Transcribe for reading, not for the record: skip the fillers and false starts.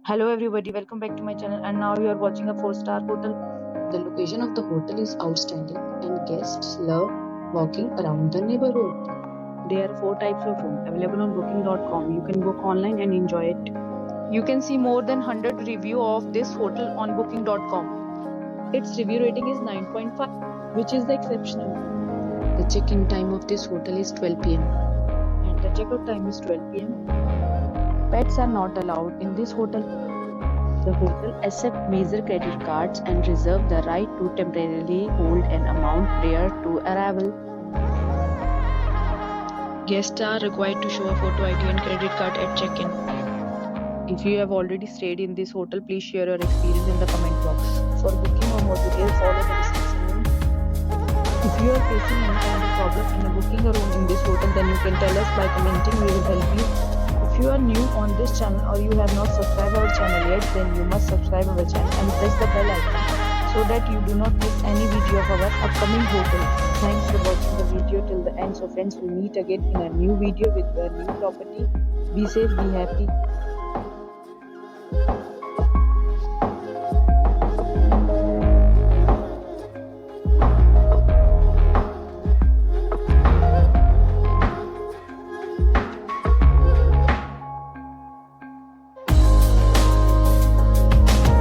Hello everybody, welcome back to my channel, and now you are watching a 4-star hotel. The location of the hotel is outstanding and guests love walking around the neighborhood. There are 4 types of room available on booking.com. You can book online and enjoy it. You can see more than 100 review of this hotel on booking.com. Its review rating is 9.5, which is the exceptional. The check-in time of this hotel is 12 p.m. and the checkout time is 12 p.m. Pets are not allowed in this hotel. The hotel accepts major credit cards and reserves the right to temporarily hold an amount prior to arrival. Guests are required to show a photo ID and credit card at check-in. If you have already stayed in this hotel, please share your experience in the comment box. For booking or more details, follow the description link. If you are facing any kind of problem in booking a room in this hotel, then you can tell us by commenting. We will help you. If you are new on this channel or you have not subscribed our channel yet, then you must subscribe our channel and press the bell icon so that you do not miss any video of our upcoming hotel. Thanks for watching the video till the end. So friends, we'll meet again in a new video with a new property. Be safe, be happy.